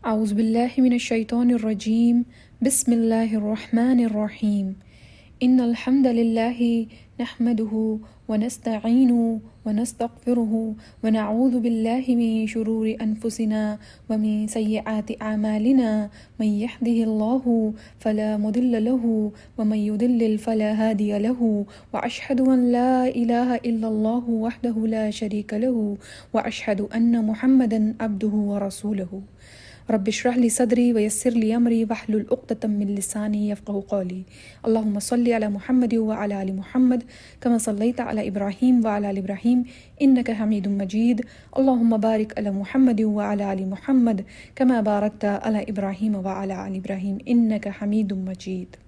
اعوذ باللہ من الشیطان الرجیم بسم اللہ الرحمن الرحیم ان الحمد للہ نحمده ونستعینه ونستغفره ونعوذ باللہ من شرور انفسنا ومن سیئات اعمالنا من يهده اللہ فلا مضل له ومن يضلل فلا هادی له واشهد ان لا الہ الا اللہ وحدہ لا شریک له واشهد ان محمدا عبدہ ورسولہ رب اشرح لي صدري ويسر لي امري واحلل عقدة من لساني يفقهوا قولي اللهم صل على محمد وعلى ال محمد كما صليت على ابراهيم وعلى ال ابراهيم انك حميد مجيد اللهم بارك على محمد وعلى ال محمد كما باركت على ابراهيم وعلى ال ابراهيم انك حميد مجيد.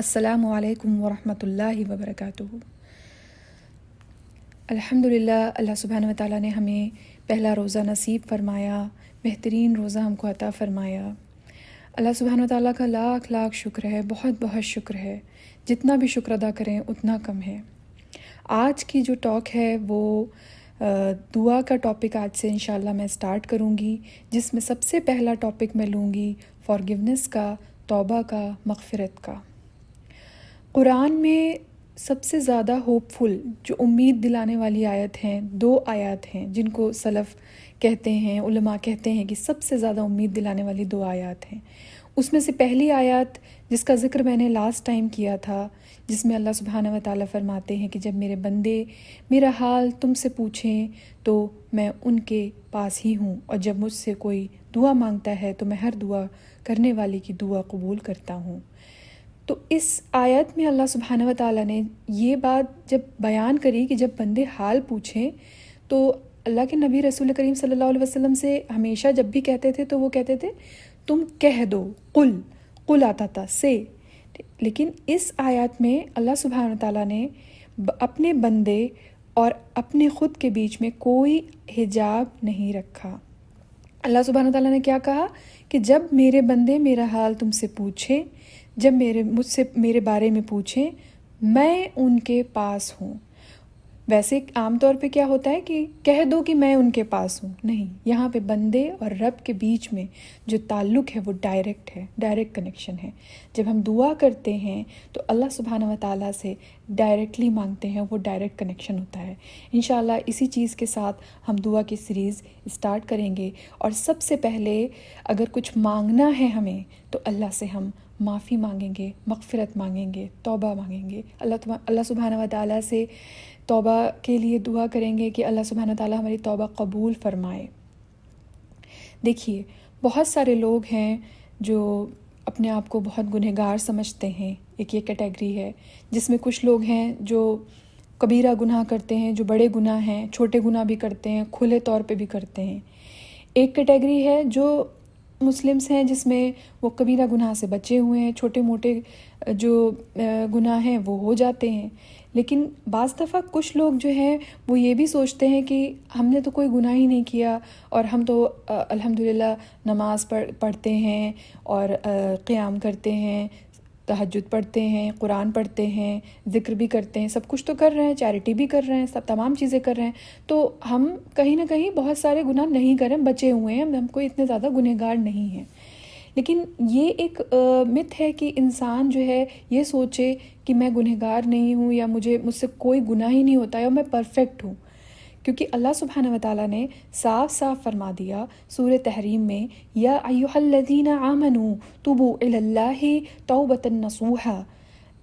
السلام علیکم ورحمۃ اللہ وبرکاتہ. الحمدللہ اللہ سبحانہ وتعالیٰ نے ہمیں پہلا روزہ نصیب فرمایا، بہترین روزہ ہم کو عطا فرمایا. اللہ سبحانہ وتعالیٰ کا لاکھ لاکھ شکر ہے، بہت بہت شکر ہے. جتنا بھی شکر ادا کریں اتنا کم ہے. آج کی جو ٹاک ہے وہ دعا کا ٹاپک آج سے انشاءاللہ میں سٹارٹ کروں گی، جس میں سب سے پہلا ٹاپک میں لوں گی فارگیونیس کا، توبہ کا، مغفرت کا. قرآن میں سب سے زیادہ ہوپ فل، جو امید دلانے والی آیت ہیں، دو آیات ہیں جن کو سلف کہتے ہیں، علماء کہتے ہیں کہ سب سے زیادہ امید دلانے والی دو آیات ہیں. اس میں سے پہلی آیات جس کا ذکر میں نے لاسٹ ٹائم کیا تھا، جس میں اللہ سبحانہ وتعالیٰ فرماتے ہیں کہ جب میرے بندے میرا حال تم سے پوچھیں تو میں ان کے پاس ہی ہوں، اور جب مجھ سے کوئی دعا مانگتا ہے تو میں ہر دعا کرنے والے کی دعا قبول کرتا ہوں. تو اس آیت میں اللہ سبحانہ وتعالیٰ نے یہ بات جب بیان کری کہ جب بندے حال پوچھیں تو اللہ کے نبی رسول کریم صلی اللہ علیہ وسلم سے ہمیشہ جب بھی کہتے تھے تو وہ کہتے تھے تم کہہ دو، قل آتا تھا سے. لیکن اس آیات میں اللہ سبحانہ وتعالیٰ نے اپنے بندے اور اپنے خود کے بیچ میں کوئی حجاب نہیں رکھا. اللہ سبحانہ وتعالیٰ نے کیا کہا کہ جب میرے بندے میرا حال تم سے پوچھیں، جب مجھ سے میرے بارے میں پوچھیں، میں ان کے پاس ہوں. ویسے عام طور پہ کیا ہوتا ہے کہ کہہ دو کہ میں ان کے پاس ہوں، نہیں، یہاں پہ بندے اور رب کے بیچ میں جو تعلق ہے وہ ڈائریکٹ ہے، ڈائریکٹ کنیکشن ہے. جب ہم دعا کرتے ہیں تو اللہ سبحانہ وتعالیٰ سے ڈائریکٹلی مانگتے ہیں، وہ ڈائریکٹ کنیکشن ہوتا ہے. انشاءاللہ اسی چیز کے ساتھ ہم دعا کی سیریز اسٹارٹ کریں گے. اور سب سے پہلے اگر کچھ مانگنا ہے ہمیں تو اللہ سے ہم معافی مانگیں گے، مغفرت مانگیں گے، توبہ مانگیں گے. اللہ سبحانہ وتعالیٰ سے توبہ کے لیے دعا کریں گے کہ اللہ سبحانہ وتعالیٰ ہماری توبہ قبول فرمائے. دیکھیے، بہت سارے لوگ ہیں جو اپنے آپ کو بہت گنہگار سمجھتے ہیں. ایک یہ کیٹیگری ہے جس میں کچھ لوگ ہیں جو کبیرہ گناہ کرتے ہیں، جو بڑے گناہ ہیں، چھوٹے گناہ بھی کرتے ہیں، کھلے طور پہ بھی کرتے ہیں. ایک کیٹیگری ہے جو مسلمس ہیں جس میں وہ کبیرہ گناہ سے بچے ہوئے ہیں، چھوٹے موٹے جو گناہ ہیں وہ ہو جاتے ہیں. لیکن بعض دفعہ کچھ لوگ جو ہیں وہ یہ بھی سوچتے ہیں کہ ہم نے تو کوئی گناہ ہی نہیں کیا اور ہم تو الحمدللہ نماز پڑھتے ہیں اور قیام کرتے ہیں، تہجد پڑھتے ہیں، قرآن پڑھتے ہیں، ذکر بھی کرتے ہیں، سب کچھ تو کر رہے ہیں، چیریٹی بھی کر رہے ہیں، سب تمام چیزیں کر رہے ہیں. تو ہم کہیں نہ کہیں بہت سارے گناہ نہیں کریں، بچے ہوئے ہیں، ہم کوئی اتنے زیادہ گنہگار نہیں ہیں. لیکن یہ ایک مت ہے کہ انسان جو ہے یہ سوچے کہ میں گنہگار نہیں ہوں یا مجھ سے کوئی گناہ ہی نہیں ہوتا ہے اور میں پرفیکٹ ہوں. کیونکہ اللہ سبحانہ وتعالیٰ نے صاف صاف فرما دیا سورہ تحریم میں، یا ایھا الذین آمنوا توبوا الی اللہ توبۃ نصوحا،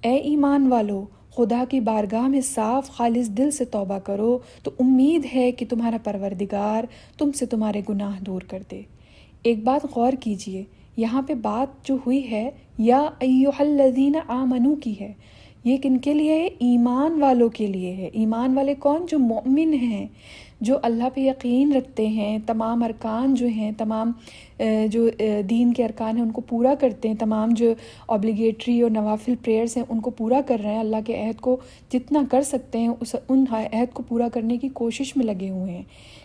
اے ایمان والو خدا کی بارگاہ میں صاف خالص دل سے توبہ کرو تو امید ہے کہ تمہارا پروردگار تم سے تمہارے گناہ دور کر دے. ایک بات غور کیجئے، یہاں پہ بات جو ہوئی ہے یا ایھا الذین آمنوا کی ہے، یہ کن کے لیے ہے؟ ایمان والوں کے لیے ہے. ایمان والے کون؟ جو مومن ہیں، جو اللہ پہ یقین رکھتے ہیں، تمام ارکان جو ہیں، تمام جو دین کے ارکان ہیں ان کو پورا کرتے ہیں، تمام جو اوبلیگیٹری اور نوافل پریئرز ہیں ان کو پورا کر رہے ہیں، اللہ کے عہد کو جتنا کر سکتے ہیں ان عہد کو پورا کرنے کی کوشش میں لگے ہوئے ہیں.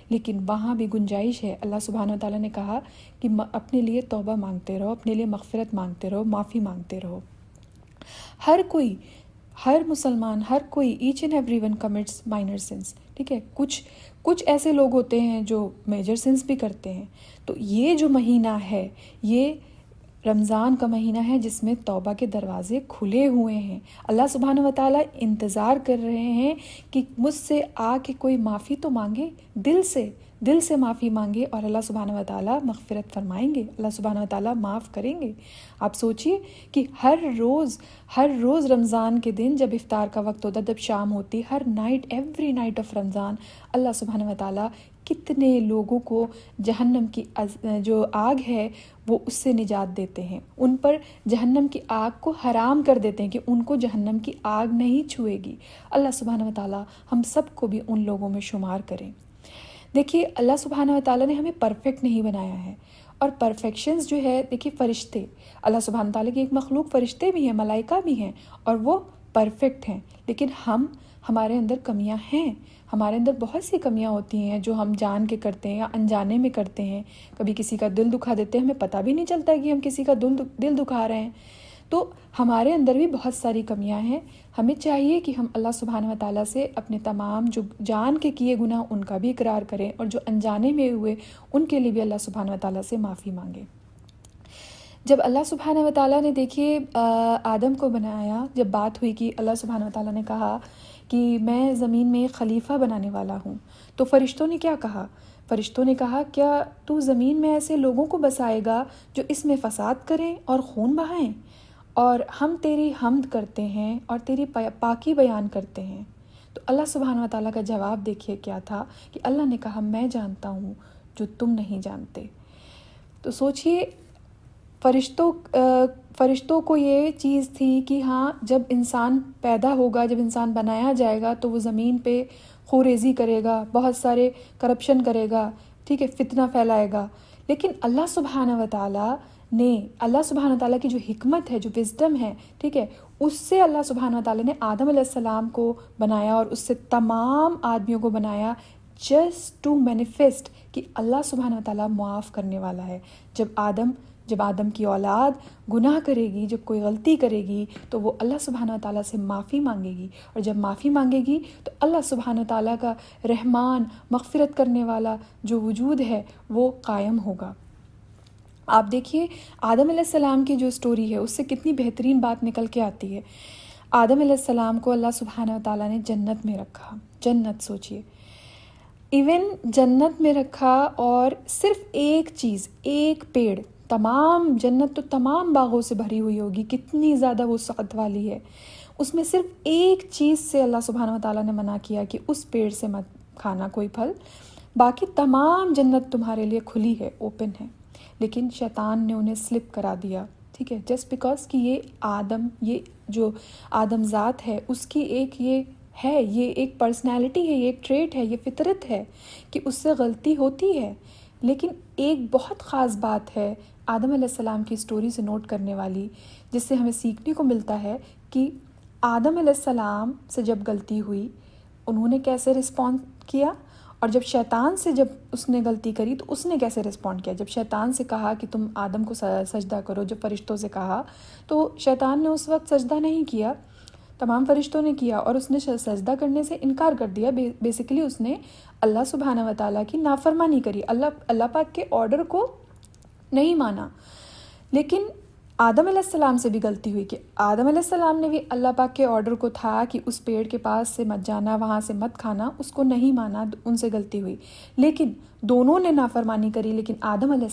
لیکن وہاں بھی گنجائش ہے. اللہ سبحانہ وتعالیٰ نے کہا کہ اپنے لیے توبہ مانگتے رہو، اپنے لیے مغفرت مانگتے رہو، معافی مانگتے رہو. ہر کوئی ہر مسلمان، ہر کوئی، each and every one commits minor sins, ٹھیک ہے. کچھ ایسے لوگ ہوتے ہیں جو میجر سنس بھی کرتے ہیں. تو یہ جو مہینہ ہے، یہ رمضان کا مہینہ ہے جس میں توبہ کے دروازے کھلے ہوئے ہیں. اللہ سبحانہ و تعالیٰ انتظار کر رہے ہیں کہ مجھ سے آ کے کوئی معافی تو مانگے، دل سے معافی مانگے، اور اللہ سبحانہ و تعالیٰ مغفرت فرمائیں گے، اللہ سبحانہ و تعالیٰ معاف کریں گے. آپ سوچئے کہ ہر روز رمضان کے دن جب افطار کا وقت ہوتا، جب شام ہوتی، ہر نائٹ، ایوری نائٹ آف رمضان، اللہ سبحانہ و تعالیٰ کتنے لوگوں کو جہنم کی جو آگ ہے وہ اس سے نجات دیتے ہیں، ان پر جہنم کی آگ کو حرام کر دیتے ہیں کہ ان کو جہنم کی آگ نہیں چھوئے گی. اللہ سبحانہ و تعالیٰ ہم سب کو بھی ان لوگوں میں شمار کریں. دیکھیے اللہ سبحانہ و تعالیٰ نے ہمیں پرفیکٹ نہیں بنایا ہے، اور پرفیکشنز جو ہے، دیکھیے فرشتے، اللہ سبحانہ و تعالیٰ کی ایک مخلوق فرشتے بھی ہیں، ملائکہ بھی ہیں، اور وہ پرفیکٹ ہیں. لیکن ہمارے اندر کمیاں ہیں، ہمارے اندر بہت سی کمیاں ہوتی ہیں جو ہم جان کے کرتے ہیں یا انجانے میں کرتے ہیں. کبھی کسی کا دل دکھا دیتے ہیں، ہمیں پتہ بھی نہیں چلتا کہ ہم کسی کا دل دکھا رہے ہیں. تو ہمارے اندر بھی بہت ساری کمیاں ہیں. ہمیں چاہیے کہ ہم اللہ سبحانہ و تعالیٰ سے اپنے تمام جو جان کے کیے گناہ ان کا بھی اقرار کریں، اور جو انجانے میں ہوئے ان کے لیے بھی اللہ سبحانہ و تعالیٰ سے معافی مانگیں. جب اللہ سبحانہ و تعالیٰ نے دیکھیے آدم کو بنایا، جب بات ہوئی کہ اللہ سبحانہ و تعالیٰ نے کہا کہ میں زمین میں ایک خلیفہ بنانے والا ہوں، تو فرشتوں نے کیا کہا؟ فرشتوں نے کہا کیا تو زمین میں ایسے لوگوں کو بسائے گا جو اس میں فساد کریں اور خون بہائیں؟ اور ہم تیری حمد کرتے ہیں اور تیری پاکی بیان کرتے ہیں. تو اللہ سبحانہ و تعالیٰ کا جواب دیکھیے کیا تھا کہ اللہ نے کہا میں جانتا ہوں جو تم نہیں جانتے. تو سوچئے فرشتوں کو یہ چیز تھی کہ ہاں جب انسان پیدا ہوگا، جب انسان بنایا جائے گا تو وہ زمین پہ خوریزی کرے گا، بہت سارے کرپشن کرے گا، ٹھیک ہے، فتنہ پھیلائے گا. لیکن اللہ سبحانہ و تعالیٰ کی جو حکمت ہے، جو وزڈم ہے، ٹھیک ہے، اس سے اللہ سبحانہ و تعالیٰ نے آدم علیہ السلام کو بنایا اور اس سے تمام آدمیوں کو بنایا، جسٹ ٹو مینیفیسٹ کہ اللہ سبحانہ و تعالیٰ معاف کرنے والا ہے. جب آدم کی اولاد گناہ کرے گی، جب کوئی غلطی کرے گی تو وہ اللہ سبحانہ و تعالیٰ سے معافی مانگے گی، اور جب معافی مانگے گی تو اللہ سبحانہ و تعالیٰ کا رحمان، مغفرت کرنے والا جو وجود ہے وہ قائم ہوگا. آپ دیکھیے آدم علیہ السلام کی جو سٹوری ہے اس سے کتنی بہترین بات نکل کے آتی ہے. آدم علیہ السلام کو اللہ سبحانہ و تعالیٰ نے جنت میں رکھا. جنت، سوچئے، ایون جنت میں رکھا، اور صرف ایک چیز، ایک پیڑ، تمام جنت تو تمام باغوں سے بھری ہوئی ہوگی، کتنی زیادہ وسعت والی ہے، اس میں صرف ایک چیز سے اللہ سبحانہ و تعالیٰ نے منع کیا کہ اس پیڑ سے مت کھانا کوئی پھل، باقی تمام جنت تمہارے لیے کھلی ہے، اوپن ہے. لیکن شیطان نے انہیں سلپ کرا دیا، ٹھیک ہے، جسٹ بیکاز کہ یہ جو آدم ذات ہے اس کی یہ ایک پرسنالٹی ہے، یہ ایک ٹریٹ ہے، یہ فطرت ہے کہ اس سے غلطی ہوتی ہے. لیکن ایک بہت خاص بات ہے آدم علیہ السلام کی سٹوری سے نوٹ کرنے والی، جس سے ہمیں سیکھنے کو ملتا ہے کہ آدم علیہ السلام سے جب غلطی ہوئی انہوں نے کیسے رسپونڈ کیا، اور جب شیطان سے جب اس نے غلطی کری تو اس نے کیسے رسپونڈ کیا. جب شیطان سے کہا کہ تم آدم کو سجدہ کرو، جب فرشتوں سے کہا تو شیطان نے اس وقت سجدہ نہیں کیا، تمام فرشتوں نے کیا، اور اس نے سجدہ کرنے سے انکار کر دیا. بیسیکلی اس نے اللہ سبحانہ و تعالیٰ کی نافرمانی کری، اللہ پاک کے آرڈر کو نہیں مانا. لیکن آدم علیہ السلام سے بھی غلطی ہوئی کہ آدم علیہ السلام نے بھی اللہ پاک کے آرڈر کو تھا کہ اس پیڑ کے پاس سے مت جانا، وہاں سے مت کھانا، اس کو نہیں مانا، ان سے غلطی ہوئی. لیکن دونوں نے نافرمانی کری، لیکن آدم علیہ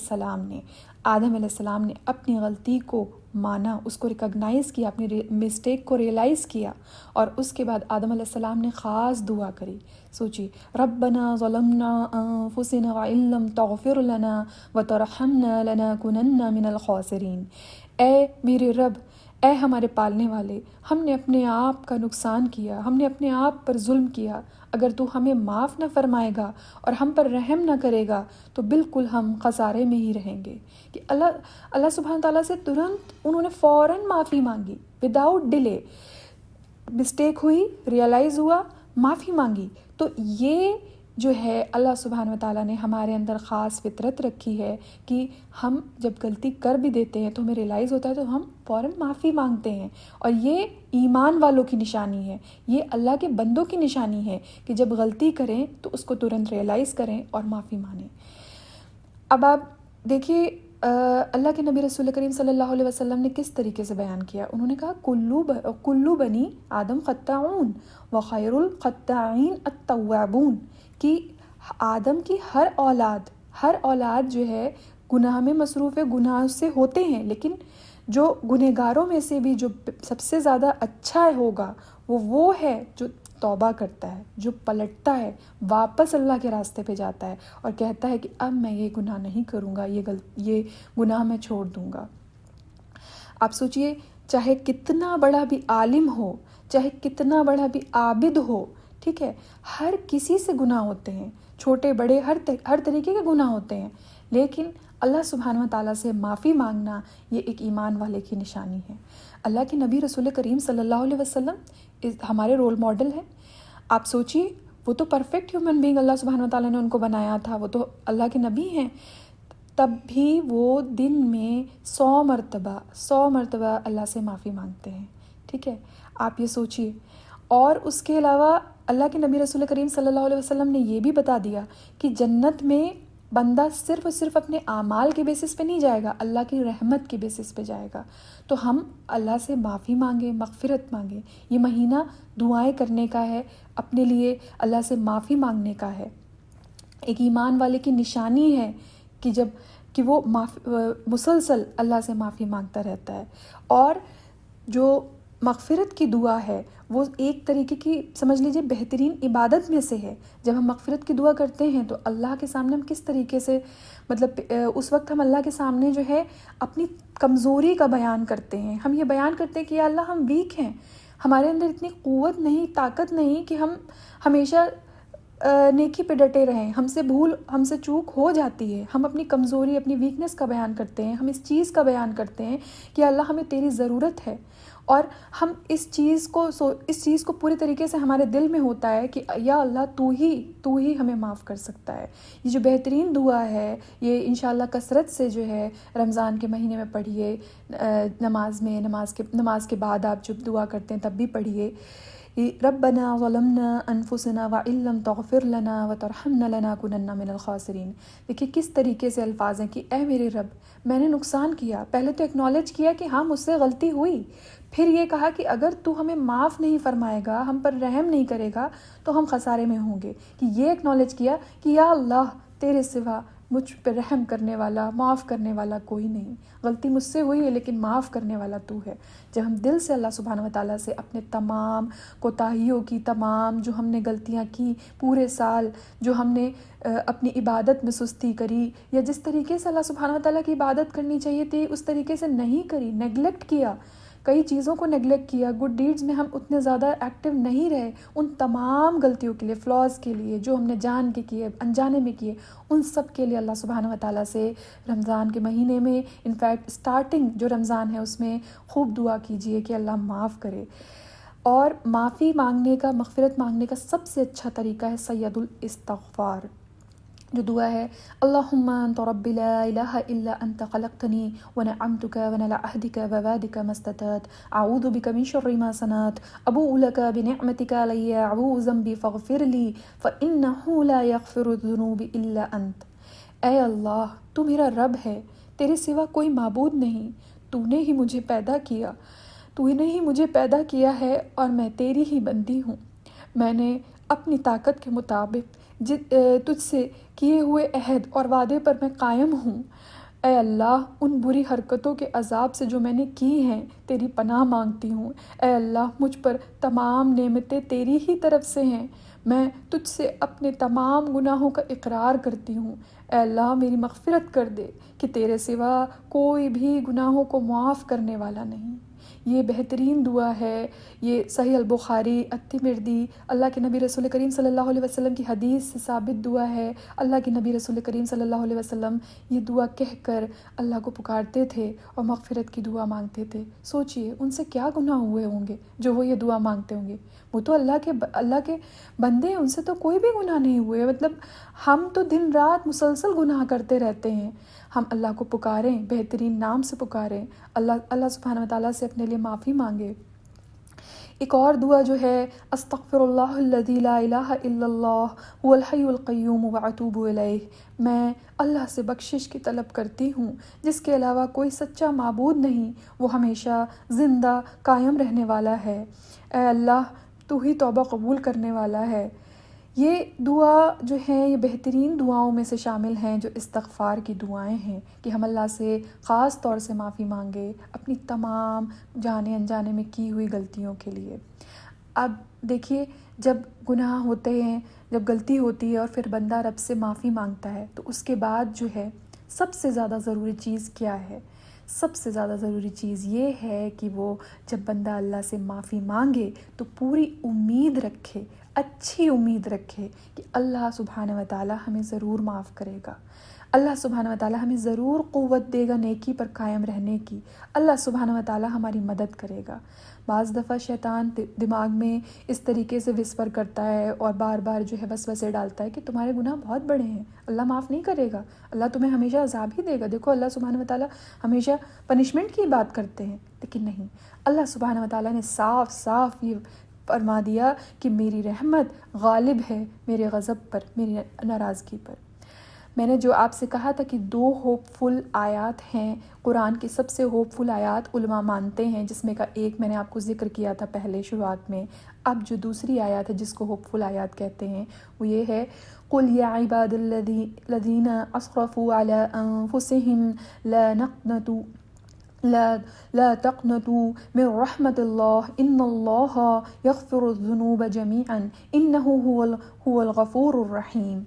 السلام نے اپنی غلطی کو مانا، اس کو ریکگنائز کیا، اپنی مسٹیک کو ریئلائز کیا، اور اس کے بعد آدم علیہ السلام نے خاص دعا کری. سوچی، ربنا ظلمنا انفسنا وان لم تغفر لنا وترحمنا لنکونن من الخاسرین. اے میرے رب، اے ہمارے پالنے والے، ہم نے اپنے آپ کا نقصان کیا، ہم نے اپنے آپ پر ظلم کیا، اگر تو ہمیں معاف نہ فرمائے گا اور ہم پر رحم نہ کرے گا تو بالکل ہم خسارے میں ہی رہیں گے. کہ اللہ سبحانہ تعالیٰ سے ترنت انہوں نے فوراً معافی مانگی، وداؤٹ ڈیلے. مسٹیک ہوئی، ریئلائز ہوا، معافی مانگی. تو یہ جو ہے اللہ سبحانہ و تعالیٰ نے ہمارے اندر خاص فطرت رکھی ہے کہ ہم جب غلطی کر بھی دیتے ہیں تو ہمیں ریلائز ہوتا ہے تو ہم فوراً معافی مانگتے ہیں، اور یہ ایمان والوں کی نشانی ہے، یہ اللہ کے بندوں کی نشانی ہے کہ جب غلطی کریں تو اس کو ترنت ریلائز کریں اور معافی مانیں۔ اب آپ دیکھیے اللہ کے نبی رسول کریم صلی اللہ علیہ وسلم نے کس طریقے سے بیان کیا۔ انہوں نے کہا کلو بنی آدم خطاؤن وخیر الخطائین التوابون، کہ آدم کی ہر اولاد جو ہے گناہ میں مصروف ہے، گناہ سے ہوتے ہیں، لیکن جو گنہگاروں میں سے بھی جو سب سے زیادہ اچھا ہوگا وہ ہے جو توبہ کرتا ہے، جو پلٹتا ہے، واپس اللہ کے راستے پہ جاتا ہے اور کہتا ہے کہ اب میں یہ گناہ نہیں کروں گا، یہ گناہ میں چھوڑ دوں گا۔ آپ سوچئے، چاہے کتنا بڑا بھی عالم ہو، چاہے کتنا بڑا بھی عابد ہو، ٹھیک ہے، ہر کسی سے گناہ ہوتے ہیں، چھوٹے بڑے ہر طریقے کے گناہ ہوتے ہیں، لیکن اللہ سبحانہ و تعالیٰ سے معافی مانگنا یہ ایک ایمان والے کی نشانی ہے۔ اللہ کے نبی رسول کریم صلی اللہ علیہ وسلم ہمارے رول ماڈل ہیں۔ آپ سوچئے، وہ تو پرفیکٹ ہیومن بینگ اللہ سبحانہ و تعالیٰ نے ان کو بنایا تھا، وہ تو اللہ کے نبی ہیں، تب بھی وہ دن میں 100 مرتبہ اللہ سے معافی مانگتے ہیں، ٹھیک ہے۔ آپ یہ سوچئے، اور اس کے علاوہ اللہ کے نبی رسول کریم صلی اللہ علیہ وسلم نے یہ بھی بتا دیا کہ جنت میں بندہ صرف اور صرف اپنے اعمال کے بیسس پہ نہیں جائے گا، اللہ کی رحمت کے بیسس پہ جائے گا۔ تو ہم اللہ سے معافی مانگیں، مغفرت مانگیں۔ یہ مہینہ دعائیں کرنے کا ہے، اپنے لیے اللہ سے معافی مانگنے کا ہے۔ ایک ایمان والے کی نشانی ہے کہ وہ مسلسل اللہ سے معافی مانگتا رہتا ہے۔ اور جو مغفرت کی دعا ہے وہ ایک طریقے کی سمجھ لیجئے بہترین عبادت میں سے ہے۔ جب ہم مغفرت کی دعا کرتے ہیں تو اللہ کے سامنے ہم کس طریقے سے اس وقت ہم اللہ کے سامنے جو ہے اپنی کمزوری کا بیان کرتے ہیں، ہم یہ بیان کرتے ہیں کہ یا اللہ ہم ویک ہیں، ہمارے اندر اتنی قوت نہیں، طاقت نہیں کہ ہم ہمیشہ نیکی پہ ڈٹے رہیں، ہم سے چوک ہو جاتی ہے، ہم اپنی کمزوری، اپنی ویکنس کا بیان کرتے ہیں، ہم اس چیز کا بیان کرتے ہیں کہ اللہ ہمیں تیری ضرورت ہے، اور ہم اس چیز کو پوری طریقے سے ہمارے دل میں ہوتا ہے کہ یا اللہ تو ہی ہمیں معاف کر سکتا ہے۔ یہ جو بہترین دعا ہے یہ انشاءاللہ کثرت سے جو ہے رمضان کے مہینے میں پڑھیے، نماز کے بعد آپ جب دعا کرتے ہیں تب بھی پڑھیے، ربنا ظلمنا انفسنا وان لم تغفر لنا وترحمنا لنکونن من الخاسرین۔ دیکھیے کس طریقے سے الفاظ ہیں کہ اے میرے رب، میں نے نقصان کیا، پہلے تو ایکنالج کیا کہ ہاں مجھ سے غلطی ہوئی، پھر یہ کہا کہ اگر تو ہمیں معاف نہیں فرمائے گا، ہم پر رحم نہیں کرے گا تو ہم خسارے میں ہوں گے، کہ یہ ایکنالج کیا کہ یا اللہ تیرے سوا مجھ پہ رحم کرنے والا، معاف کرنے والا کوئی نہیں، غلطی مجھ سے ہوئی ہے لیکن معاف کرنے والا تو ہے۔ جب ہم دل سے اللہ سبحانہ و تعالیٰ سے اپنے تمام کوتاہیوں کی، تمام جو ہم نے غلطیاں کی پورے سال، جو ہم نے اپنی عبادت میں سستی کری، یا جس طریقے سے اللہ سبحانہ و تعالیٰ کی عبادت کرنی چاہیے تھی اس طریقے سے نہیں کری، نیگلیکٹ کیا، کئی چیزوں کو نیگلیکٹ کیا، گڈ ڈیڈز میں ہم اتنے زیادہ ایکٹیو نہیں رہے، ان تمام غلطیوں کے لیے، فلاز کے لیے جو ہم نے جان کے کیے، انجانے میں کیے، ان سب کے لیے اللہ سبحانہ و تعالیٰ سے رمضان کے مہینے میں، انفیکٹ سٹارٹنگ جو رمضان ہے اس میں خوب دعا کیجئے کہ اللہ معاف کرے۔ اور معافی مانگنے کا، مغفرت مانگنے کا سب سے اچھا طریقہ ہے سید الاستغفار، جو دعا ہے اللہم انت رب لا الہ الا انت خلقتنی وانا عبدک وانا علی عہدک ووعدک ما استطعت اعوذ بک من شر ما صنعت ابوء لک بنعمتک علی ابوء ذنبی فاغفر لی فانہ لا یغفر الذنوب الا انت۔ اے اللہ تو میرا رب ہے، تیرے سوا کوئی معبود نہیں، تو نے ہی مجھے پیدا کیا، تو نے ہی مجھے پیدا کیا ہے اور میں تیری ہی بندی ہوں، میں نے اپنی طاقت کے مطابق تجھ سے کیے ہوئے عہد اور وعدے پر میں قائم ہوں۔ اے اللہ ان بری حرکتوں کے عذاب سے جو میں نے کی ہیں تیری پناہ مانگتی ہوں۔ اے اللہ مجھ پر تمام نعمتیں تیری ہی طرف سے ہیں، میں تجھ سے اپنے تمام گناہوں کا اقرار کرتی ہوں۔ اے اللہ میری مغفرت کر دے کہ تیرے سوا کوئی بھی گناہوں کو معاف کرنے والا نہیں۔ یہ بہترین دعا ہے، یہ صحیح البخاری الترمذی اللہ کے نبی رسول کریم صلی اللہ علیہ وسلم کی حدیث سے ثابت دعا ہے۔ اللہ کے نبی رسول کریم صلی اللہ علیہ وسلم یہ دعا کہہ کر اللہ کو پکارتے تھے اور مغفرت کی دعا مانگتے تھے۔ سوچئے ان سے کیا گناہ ہوئے ہوں گے جو وہ یہ دعا مانگتے ہوں گے۔ وہ تو اللہ کے بندے ہیں، ان سے تو کوئی بھی گناہ نہیں ہوئے۔ مطلب ہم تو دن رات مسلسل گناہ کرتے رہتے ہیں۔ ہم اللہ کو پکاریں، بہترین نام سے پکاریں، اللہ سبحانہ وتعالیٰ سے اپنے لیے معافی مانگے۔ ایک اور دعا جو ہے، استغفر اللہ الذی لا الہ الا اللہ هو الحی القیوم واتوب الیہ، میں اللہ سے بخشش کی طلب کرتی ہوں جس کے علاوہ کوئی سچا معبود نہیں، وہ ہمیشہ زندہ قائم رہنے والا ہے۔ اے اللہ تو ہی توبہ قبول کرنے والا ہے۔ یہ دعا جو ہے یہ بہترین دعاؤں میں سے شامل ہیں جو استغفار کی دعائیں ہیں، کہ ہم اللہ سے خاص طور سے معافی مانگے اپنی تمام جانے انجانے میں کی ہوئی غلطیوں کے لیے۔ اب دیکھیے، جب گناہ ہوتے ہیں، جب غلطی ہوتی ہے اور پھر بندہ رب سے معافی مانگتا ہے تو اس کے بعد جو ہے سب سے زیادہ ضروری چیز کیا ہے؟ سب سے زیادہ ضروری چیز یہ ہے کہ وہ جب بندہ اللہ سے معافی مانگے تو پوری امید رکھے، اچھی امید رکھے کہ اللہ سبحانہ وتعالیٰ ہمیں ضرور معاف کرے گا، اللہ سبحانہ وتعالیٰ ہمیں ضرور قوت دے گا نیکی پر قائم رہنے کی، اللہ سبحانہ وتعالیٰ ہماری مدد کرے گا۔ بعض دفعہ شیطان دماغ میں اس طریقے سے وسپر کرتا ہے اور بار بار جو ہے وسوسے ڈالتا ہے کہ تمہارے گناہ بہت بڑے ہیں، اللہ معاف نہیں کرے گا، اللہ تمہیں ہمیشہ عذاب ہی دے گا۔ دیکھو اللہ سبحانہ وتعالیٰ ہمیشہ پنشمنٹ کی بات کرتے ہیں، لیکن نہیں، اللہ سبحانہ وتعالیٰ نے صاف صاف یہ فرما دیا کہ میری رحمت غالب ہے میرے غضب پر، میری ناراضگی پر۔ میں نے جو آپ سے کہا تھا کہ 2 ہوپ فل آیات ہیں، قرآن کی سب سے ہوپ فل آیات علماء مانتے ہیں، جس میں کا ایک میں نے آپ کو ذکر کیا تھا پہلے شروعات میں۔ اب جو دوسری آیات ہے جس کو ہوپ فل آیات کہتے ہیں وہ یہ ہے، قُلْ يَا عِبَادِ الَّذِينَ أَسْرَفُوا عَلَىٰ أَنفُسِهِمْ لا تقنطوا من رحمت اللہ ان اللہ یغفر الذنوب جمیعا انہ هو الغفور الرحیم۔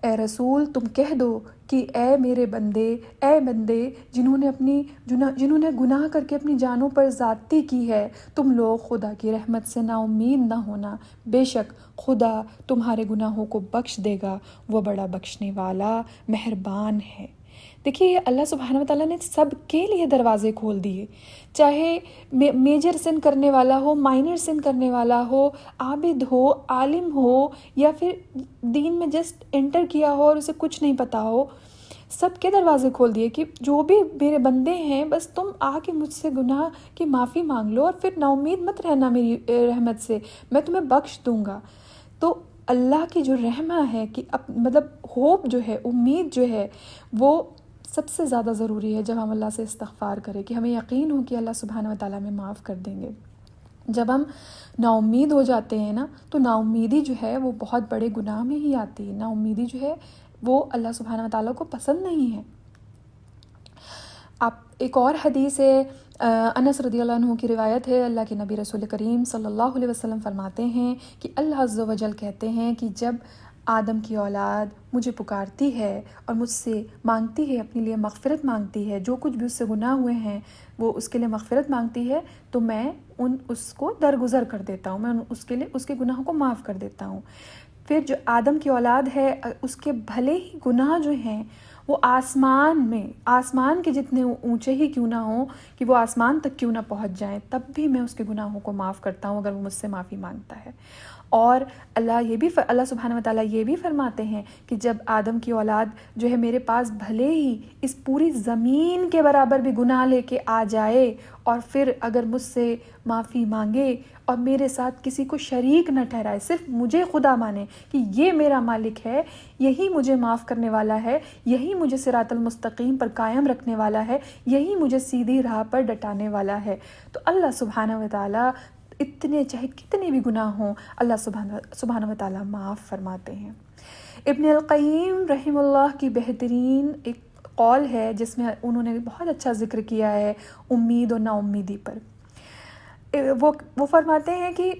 اے رسول تم کہہ دو کہ اے میرے بندے، اے بندے جنہوں نے گناہ کر کے اپنی جانوں پر زیادتی کی ہے، تم لوگ خدا کی رحمت سے نا امید نہ ہونا، بے شک خدا تمہارے گناہوں کو بخش دے گا، وہ بڑا بخشنے والا مہربان ہے۔ دیکھیے یہ اللہ سبحانہ وتعالیٰ نے سب کے لیے دروازے کھول دیے، چاہے میجر سن کرنے والا ہو، مائنر سن کرنے والا ہو، عابد ہو، عالم ہو، یا پھر دین میں جسٹ انٹر کیا ہو اور اسے کچھ نہیں پتا ہو، سب کے دروازے کھول دیے کہ جو بھی میرے بندے ہیں بس تم آ کے مجھ سے گناہ کی معافی مانگ لو اور پھر نا امید مت رہنا میری رحمت سے، میں تمہیں بخش دوں گا۔ تو اللہ کی جو رحمہ ہے کہ مطلب ہوپ جو ہے، امید جو ہے، وہ سب سے زیادہ ضروری ہے جب ہم اللہ سے استغفار کریں، کہ ہمیں یقین ہو کہ اللہ سبحانہ وتعالیٰ ہمیں معاف کر دیں گے۔ جب ہم نا امید ہو جاتے ہیں نا تو نا امیدی جو ہے وہ بہت بڑے گناہ میں ہی آتی ہے، نا امیدی جو ہے وہ اللہ سبحانہ وتعالیٰ کو پسند نہیں ہے۔ ایک اور حدیث ہے، انس رضی اللہ عنہ کی روایت ہے، اللہ کے نبی رسول کریم صلی اللہ علیہ وسلم فرماتے ہیں کہ اللہ عز و جل کہتے ہیں کہ جب آدم کی اولاد مجھے پکارتی ہے اور مجھ سے مانگتی ہے، اپنے لیے مغفرت مانگتی ہے، جو کچھ بھی اس سے گناہ ہوئے ہیں وہ اس کے لیے مغفرت مانگتی ہے، تو میں اس کو درگزر کر دیتا ہوں، میں اس کے گناہوں کو معاف کر دیتا ہوں۔ پھر جو آدم کی اولاد ہے اس کے بھلے ہی گناہ جو ہیں وہ آسمان کے جتنے اونچے ہی کیوں نہ ہوں، کہ وہ آسمان تک کیوں نہ پہنچ جائیں، تب بھی میں اس کے گناہوں کو معاف کرتا ہوں اگر وہ مجھ سے معافی مانگتا ہے۔ اور اللہ سبحانہ وتعالیٰ یہ بھی فرماتے ہیں کہ جب آدم کی اولاد جو ہے میرے پاس بھلے ہی اس پوری زمین کے برابر بھی گناہ لے کے آ جائے اور پھر اگر مجھ سے معافی مانگے اور میرے ساتھ کسی کو شریک نہ ٹھہرائے، صرف مجھے خدا مانے کہ یہ میرا مالک ہے، یہی مجھے معاف کرنے والا ہے، یہی مجھے صراط المستقیم پر قائم رکھنے والا ہے، یہی مجھے سیدھی راہ پر ڈٹانے والا ہے، تو اللہ سبحانہ وتعالیٰ اتنے چاہے کتنے بھی گناہ ہوں اللہ سبحانہ وتعالیٰ معاف فرماتے ہیں۔ ابن القیم رحمہ اللہ کی بہترین ایک قول ہے جس میں انہوں نے بہت اچھا ذکر کیا ہے امید اور نا امیدی پر۔ وہ فرماتے ہیں کہ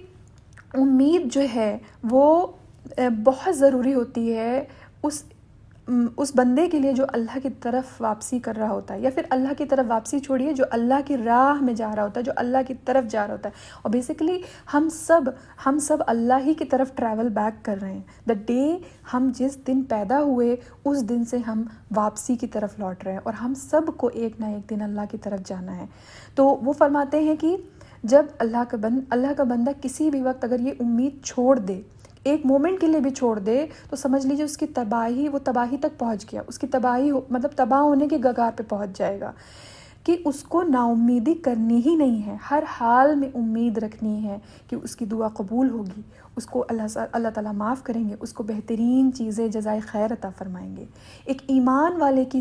امید جو ہے وہ بہت ضروری ہوتی ہے اس اس بندے کے لیے جو اللہ کی طرف واپسی کر رہا ہوتا ہے، یا پھر اللہ کی طرف واپسی چھوڑیے، جو اللہ کی راہ میں جا رہا ہوتا ہے، جو اللہ کی طرف جا رہا ہوتا ہے. اور بیسیکلی ہم سب اللہ ہی کی طرف ٹریول بیک کر رہے ہیں. دا ڈے ہم جس دن پیدا ہوئے اس دن سے ہم واپسی کی طرف لوٹ رہے ہیں، اور ہم سب کو ایک نہ ایک دن اللہ کی طرف جانا ہے. تو وہ فرماتے ہیں کہ جب اللہ کا بندہ کسی بھی وقت اگر یہ امید چھوڑ دے، ایک مومنٹ کے لیے بھی چھوڑ دے، تو سمجھ لیجیے اس کی وہ تباہی تک پہنچ گیا. اس کی تباہی مطلب تباہ ہونے کے کگار پہ پہنچ جائے گا. کہ اس کو نا امیدی کرنی ہی نہیں ہے، ہر حال میں امید رکھنی ہے کہ اس کی دعا قبول ہوگی، اس کو اللہ تعالیٰ معاف کریں گے، اس کو بہترین چیزیں جزائے خیر عطا فرمائیں گے. ایک ایمان والے کی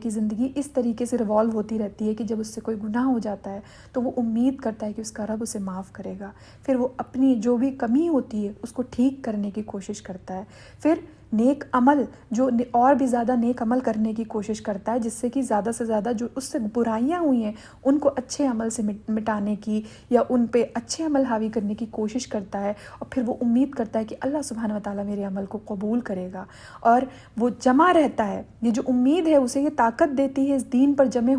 زندگی اس طریقے سے ریوالو ہوتی رہتی ہے کہ جب اس سے کوئی گناہ ہو جاتا ہے تو وہ امید کرتا ہے کہ اس کا رب اسے معاف کرے گا. پھر وہ اپنی جو بھی کمی ہوتی ہے اس کو ٹھیک کرنے کی کوشش کرتا ہے. پھر نیک عمل، جو اور بھی زیادہ نیک عمل کرنے کی کوشش کرتا ہے، جس سے کہ زیادہ سے زیادہ جو اس سے برائیاں ہوئی ہیں ان کو اچھے عمل سے مٹانے کی یا ان پہ اچھے عمل حاوی کرنے کی کوشش کرتا ہے. اور پھر وہ امید کرتا ہے کہ اللہ سبحانہ و تعالیٰ میرے عمل کو قبول کرے گا، اور وہ جمع رہتا ہے. یہ جو امید ہے اسے یہ طاقت دیتی ہے اس دین پر جمع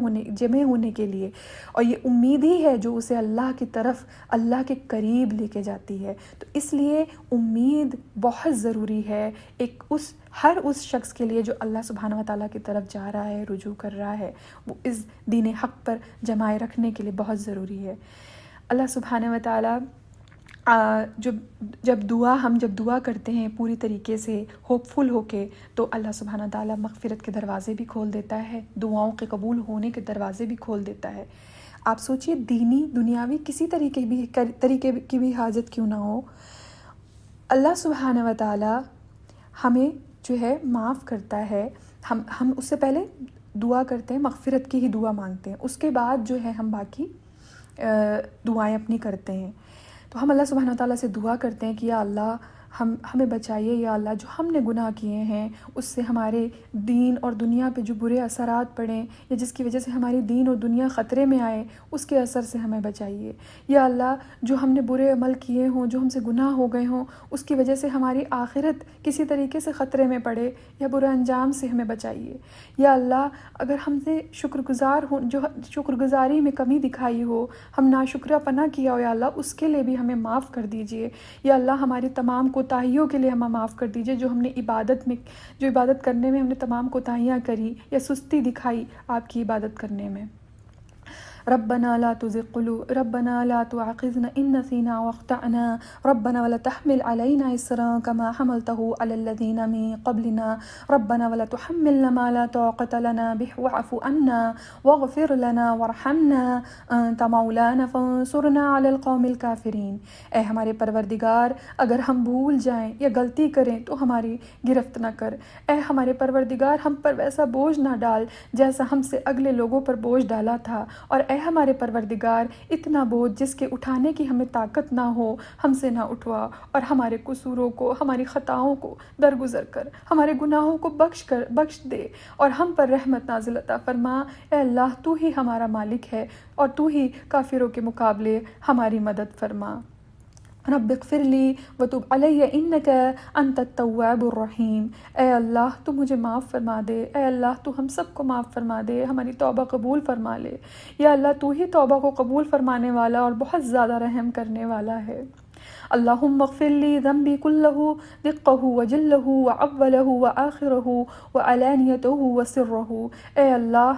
ہونے کے لیے، اور یہ امید ہی ہے جو اسے اللہ کی طرف، اللہ کے قریب لے کے جاتی ہے. تو اس لیے امید بہت ضروری ہے ہر اس شخص کے لیے جو اللہ سبحانہ و تعالیٰ کی طرف جا رہا ہے، رجوع کر رہا ہے. وہ اس دین حق پر جمائے رکھنے کے لیے بہت ضروری ہے. اللہ سبحانہ و تعالیٰ جب دعا کرتے ہیں پوری طریقے سے ہوپ فل ہو کے، تو اللہ سبحانہ و تعالیٰ مغفرت کے دروازے بھی کھول دیتا ہے، دعاؤں کے قبول ہونے کے دروازے بھی کھول دیتا ہے. آپ سوچئے دینی دنیاوی کسی طریقے کی بھی حاجت کیوں نہ ہو، اللہ سبحانہ و تعالیٰ ہمیں جو ہے معاف کرتا ہے. ہم اس سے پہلے دعا کرتے ہیں، مغفرت کی ہی دعا مانگتے ہیں، اس کے بعد جو ہے ہم باقی دعائیں اپنی کرتے ہیں. تو ہم اللہ سبحانہ وتعالیٰ سے دعا کرتے ہیں کہ یا اللہ ہمیں بچائیے، یا اللہ جو ہم نے گناہ کیے ہیں اس سے ہمارے دین اور دنیا پہ جو برے اثرات پڑیں، یا جس کی وجہ سے ہماری دین اور دنیا خطرے میں آئے، اس کے اثر سے ہمیں بچائیے. یا اللہ جو ہم نے برے عمل کیے ہوں، جو ہم سے گناہ ہو گئے ہوں، اس کی وجہ سے ہماری آخرت کسی طریقے سے خطرے میں پڑے یا برے انجام سے ہمیں بچائیے. یا اللہ اگر ہم سے شکر گزاری میں کمی دکھائی ہو، ہم ناشکرہ پنا کیا ہو، یا اللہ اس کے لیے بھی ہمیں معاف کر دیجئے. یا اللہ ہماری تمام کوتاہیوں کے لیے ہمیں معاف کر دیجئے، جو ہم نے عبادت کرنے میں ہم نے تمام کوتاہیاں کری یا سستی دکھائی آپ کی عبادت کرنے میں. ربنا لا ربنا لا تعاقبنا ان نسينا واخطأنا ربنا ولا تحمل علينا إصرا كما حملته على الذين من قبلنا ربنا ولا تحملنا ما لا طاقة لنا به واعف عنا واغفر لنا وارحمنا أنت مولانا فانصرنا على القوم الكافرين. اے ہمارے پروردگار اگر ہم بھول جائیں یا غلطی کریں تو ہماری گرفت نہ کر. اے ہمارے پروردگار ہم پر ویسا بوجھ نہ ڈال جیسا ہم سے اگلے لوگوں پر بوجھ ڈالا تھا، اور اے ہمارے پروردگار اتنا بوجھ جس کے اٹھانے کی ہمیں طاقت نہ ہو ہم سے نہ اٹھوا، اور ہمارے قصوروں کو، ہماری خطاؤں کو درگزر کر، ہمارے گناہوں کو بخش دے اور ہم پر رحمت نازل عطا فرما. اے اللہ تو ہی ہمارا مالک ہے اور تو ہی کافروں کے مقابلے ہماری مدد فرما. رب اغفر لی وتب علی انک انت التواب الرحیم. اے اللہ تو مجھے معاف فرما دے، اے اللہ تو ہم سب کو معاف فرما دے، ہماری توبہ قبول فرما لے. یا اللہ تو ہی توبہ کو قبول فرمانے والا اور بہت زیادہ رحم کرنے والا ہے. اللہم اغفر لی ذنبی کلہ دقہ وجلہ وعولہ وآخرہ وعلانیتہ وسرہ. اے اللہ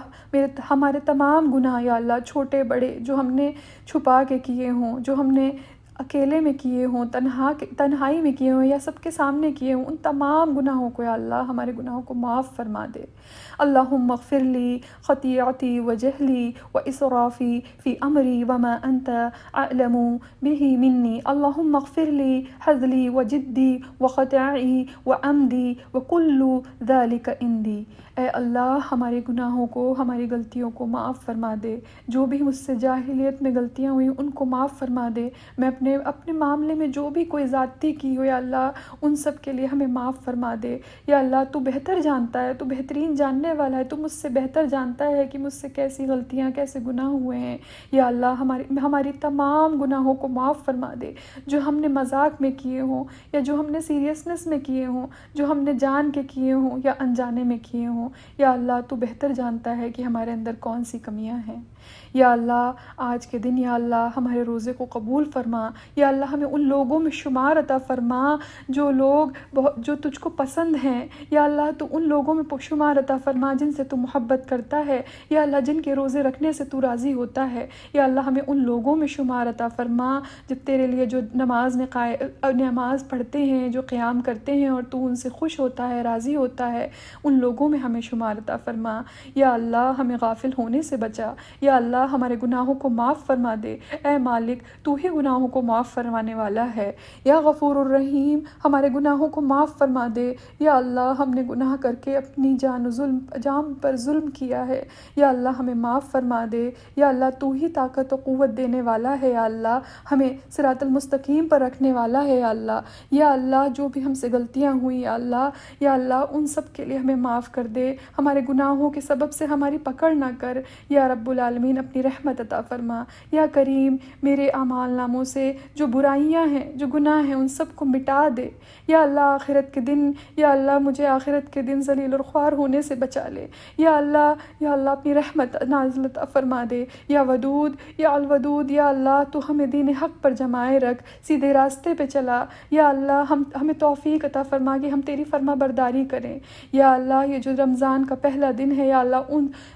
ہمارے تمام گناہ یا اللہ چھوٹے بڑے جو ہم نے چھپا کے کیے ہوں، جو ہم نے اکیلے میں کیے ہوں، تنہائی میں کیے ہوں یا سب کے سامنے کیے ہوں، ان تمام گناہوں کو یا اللہ ہمارے گناہوں کو معاف فرما دے. اللہم اغفر لی خطیئتی وجہلی واسرافی فی امری وما انت اعلم بہ منی. اللہم اغفر لی حزلی وجدی وخطائی وعمدی وکل ذالک عندی. اے اللہ ہمارے گناہوں کو، ہماری غلطیوں کو معاف فرما دے. جو بھی مجھ سے جاہلیت میں غلطیاں ہوئیں ان کو معاف فرما دے. میں اپنے نے اپنے معاملے میں جو بھی کوئی زیادتی کی ہو یا اللہ ان سب کے لیے ہمیں معاف فرما دے۔ یا اللہ تو بہتر جانتا ہے، تو بہترین جاننے والا ہے، تو مجھ سے بہتر جانتا ہے کہ مجھ سے کیسی غلطیاں کیسے گناہ ہوئے ہیں۔ یا اللہ ہماری تمام گناہوں کو معاف فرما دے، جو ہم نے مذاق میں کیے ہوں یا جو ہم نے سیریسنس میں کیے ہوں، جو ہم نے جان کے کیے ہوں یا انجانے میں کیے ہوں۔ یا اللہ تو بہتر جانتا ہے کہ ہمارے اندر کون سی کمیاں ہیں۔ یا اللہ آج کے دن یا اللہ ہمارے روزے کو قبول فرما۔ یا اللہ ہمیں ان لوگوں میں شمار عطا فرما جو لوگ جو تجھ کو پسند ہیں۔ یا اللہ تو ان لوگوں میں شمار عطا فرما جن سے تو محبت کرتا ہے۔ یا اللہ جن کے روزے رکھنے سے تو راضی ہوتا ہے۔ یا اللہ ہمیں ان لوگوں میں شمار عطا فرما جب تیرے لیے جو نماز پڑھتے ہیں، جو قیام کرتے ہیں اور تو ان سے خوش ہوتا ہے، راضی ہوتا ہے، ان لوگوں میں ہمیں شمار عطا فرما۔ یا اللہ ہمیں غافل ہونے سے بچا۔ یا اللہ ہمارے گناہوں کو معاف فرما دے۔ اے مالک تو ہی گناہوں کو معاف فرمانے والا ہے۔ یا غفور الرحیم ہمارے گناہوں کو معاف فرما دے۔ یا اللہ ہم نے گناہ کر کے اپنی جان پر ظلم کیا ہے۔ یا اللہ ہمیں معاف فرما دے۔ یا اللہ تو ہی طاقت و قوت دینے والا ہے۔ یا اللہ ہمیں صراط المستقیم پر رکھنے والا ہے۔ یا اللہ جو بھی ہم سے غلطیاں ہوئیں یا اللہ ان سب کے لیے ہمیں معاف کر دے۔ ہمارے گناہوں کے سبب سے ہماری پکڑ نہ کر۔ یا رب العالمین اپنی رحمت عطا فرما۔ یا کریم میرے اعمال ناموں سے جو برائیاں ہیں، جو گناہ ہیں، ان سب کو مٹا دے۔ یا اللہ آخرت کے دن یا اللہ مجھے آخرت کے دن ذلیل اور خوار ہونے سے بچا لے۔ یا اللہ اپنی رحمت نازل عطا فرما دے۔ یا ودود یا الودود یا اللہ تو ہمیں دین حق پر جمائے رکھ، سیدھے راستے پہ چلا۔ یا اللہ ہمیں توفیق عطا فرما کہ ہم تیری فرما برداری کریں۔ یا اللہ یہ جو رمضان کا پہلا دن ہے یا اللہ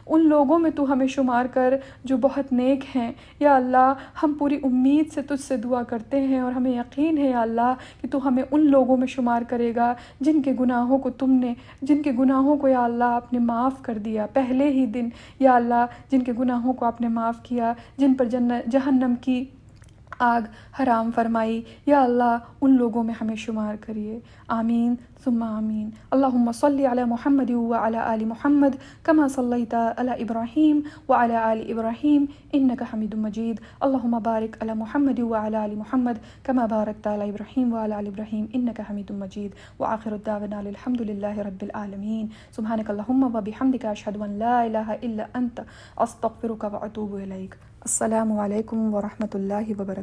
ان لوگوں میں تو ہمیں شمار کر جو بہت نیک ہیں۔ یا اللہ ہم پوری امید سے تجھ سے دعا کرتے ہیں اور ہمیں یقین ہے یا اللہ کہ تو ہمیں ان لوگوں میں شمار کرے گا جن کے گناہوں کو یا اللہ آپ نے معاف کر دیا پہلے ہی دن۔ یا اللہ جن کے گناہوں کو آپ نے معاف کیا، جن پر جہنم کی آگ حرام فرمائی، یا اللہ ان لوگوں میں ہمیں شمار کریے۔ آمین ثم آمین۔ اللہم صلی علی محمد وعلی آل محمد کما صلیت علی ابراہیم وعلی آل ابراہیم انک حمید مجید۔ اللہم بارک علی محمد وعلی آل محمد کما بارکت علی ابراہیم وعلی آل ابراہیم انک حمید مجید۔ وآخر الدعوانا الحمد للہ رب العالمین۔ سبحانک اللہم وبحمدک اشہد ان لا الہ الا انت استغفرک واتوب الیک۔ السلام علیکم ورحمۃ اللہ وبرکاتہ۔